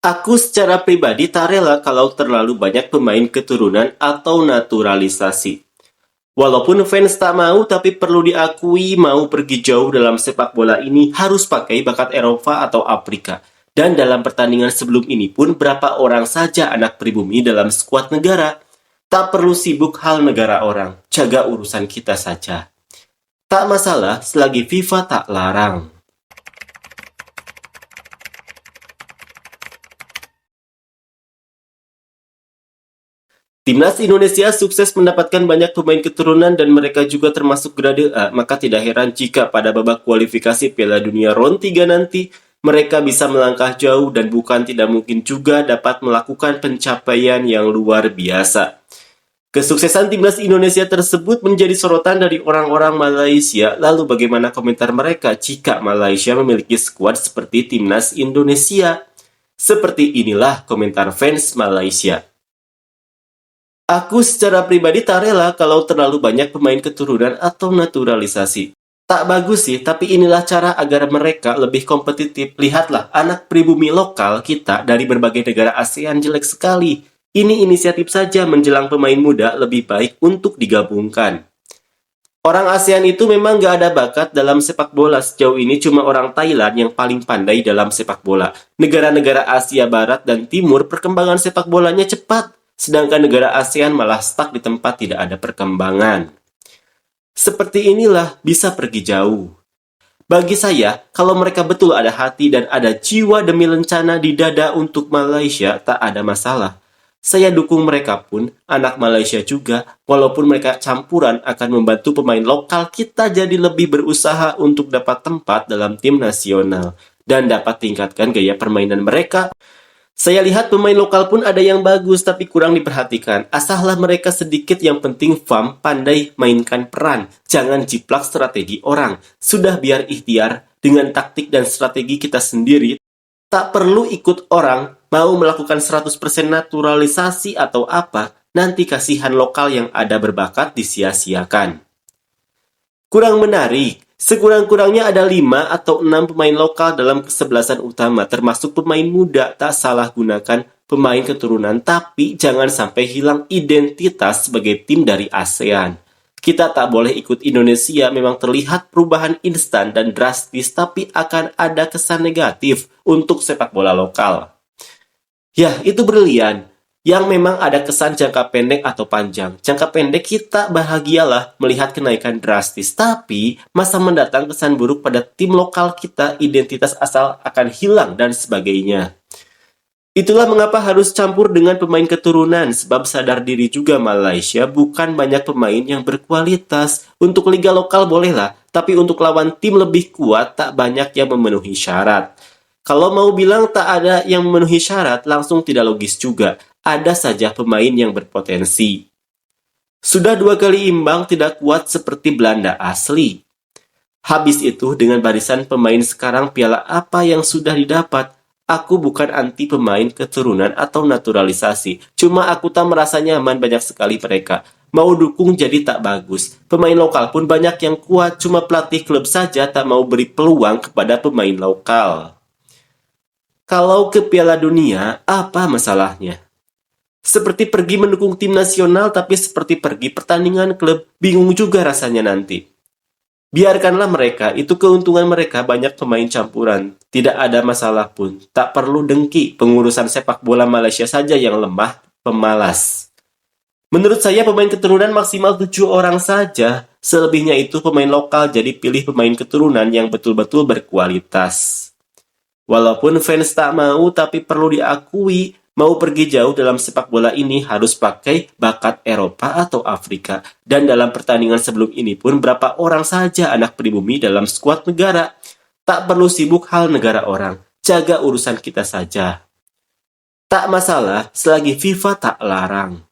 Aku secara pribadi tak rela kalau terlalu banyak pemain keturunan atau naturalisasi. Walaupun fans tak mau, tapi perlu diakui mau pergi jauh dalam sepak bola ini harus pakai bakat Eropa atau Afrika. Dan dalam pertandingan sebelum ini pun berapa orang saja anak pribumi dalam skuad negara. Tak perlu sibuk hal negara orang, jaga urusan kita saja. Tak masalah selagi FIFA tak larang. Timnas Indonesia sukses mendapatkan banyak pemain keturunan dan mereka juga termasuk grade A, maka tidak heran jika pada babak kualifikasi Piala Dunia Round 3 nanti, mereka bisa melangkah jauh dan bukan tidak mungkin juga dapat melakukan pencapaian yang luar biasa. Kesuksesan timnas Indonesia tersebut menjadi sorotan dari orang-orang Malaysia, lalu bagaimana komentar mereka jika Malaysia memiliki skuad seperti timnas Indonesia? Seperti inilah komentar fans Malaysia. Aku secara pribadi tak rela kalau terlalu banyak pemain keturunan atau naturalisasi. Tak bagus sih, tapi inilah cara agar mereka lebih kompetitif. Lihatlah, anak pribumi lokal kita dari berbagai negara ASEAN jelek sekali. Ini inisiatif saja menjelang pemain muda lebih baik untuk digabungkan. Orang ASEAN itu memang gak ada bakat dalam sepak bola. Sejauh ini cuma orang Thailand yang paling pandai dalam sepak bola. Negara-negara Asia Barat dan Timur perkembangan sepak bolanya cepat. Sedangkan negara ASEAN malah stuck di tempat tidak ada perkembangan. Seperti inilah bisa pergi jauh. Bagi saya, kalau mereka betul ada hati dan ada jiwa demi lencana di dada untuk Malaysia, tak ada masalah. Saya dukung mereka pun, anak Malaysia juga, walaupun mereka campuran akan membantu pemain lokal kita jadi lebih berusaha untuk dapat tempat dalam tim nasional dan dapat tingkatkan gaya permainan mereka. Saya lihat pemain lokal pun ada yang bagus tapi kurang diperhatikan. Asahlah mereka sedikit yang penting pandai mainkan peran. Jangan jiplak strategi orang. Sudah biar ikhtiar dengan taktik dan strategi kita sendiri. Tak perlu ikut orang, mau melakukan 100% naturalisasi atau apa, nanti kasihan lokal yang ada berbakat disia-siakan. Kurang menarik. Sekurang-kurangnya ada 5 atau 6 pemain lokal dalam kesebelasan utama, termasuk pemain muda. Tak salah gunakan pemain keturunan, tapi jangan sampai hilang identitas sebagai tim dari ASEAN. Kita tak boleh ikut Indonesia, memang terlihat perubahan instan dan drastis, tapi akan ada kesan negatif untuk sepak bola lokal. Ya, itu brilian. Yang memang ada kesan jangka pendek atau panjang. Jangka pendek kita bahagialah melihat kenaikan drastis, tapi masa mendatang kesan buruk pada tim lokal kita, identitas asal akan hilang dan sebagainya. Itulah mengapa harus campur dengan pemain keturunan, sebab sadar diri juga Malaysia bukan banyak pemain yang berkualitas. Untuk liga lokal bolehlah, tapi untuk lawan tim lebih kuat tak banyak yang memenuhi syarat. Kalau mau bilang tak ada yang memenuhi syarat, langsung tidak logis juga. Ada saja pemain yang berpotensi. Sudah 2 kali imbang tidak kuat seperti Belanda asli. Habis itu dengan barisan pemain sekarang piala apa yang sudah didapat. Aku bukan anti pemain keturunan atau naturalisasi. Cuma aku tak merasa nyaman banyak sekali mereka. Mau dukung jadi tak bagus. Pemain lokal pun banyak yang kuat. Cuma pelatih klub saja tak mau beri peluang kepada pemain lokal. Kalau ke Piala Dunia, apa masalahnya? Seperti pergi mendukung tim nasional tapi seperti pergi pertandingan klub, bingung juga rasanya nanti. Biarkanlah mereka, itu keuntungan mereka banyak pemain campuran. Tidak ada masalah pun, tak perlu dengki pengurusan sepak bola Malaysia saja yang lemah, pemalas. Menurut saya pemain keturunan maksimal 7 orang saja, selebihnya itu pemain lokal jadi pilih pemain keturunan yang betul-betul berkualitas. Walaupun fans tak mau tapi perlu diakui, mau pergi jauh dalam sepak bola ini harus pakai bakat Eropa atau Afrika. Dan dalam pertandingan sebelum ini pun berapa orang saja anak pribumi dalam skuad negara. Tak perlu sibuk hal negara orang, jaga urusan kita saja. Tak masalah selagi FIFA tak larang.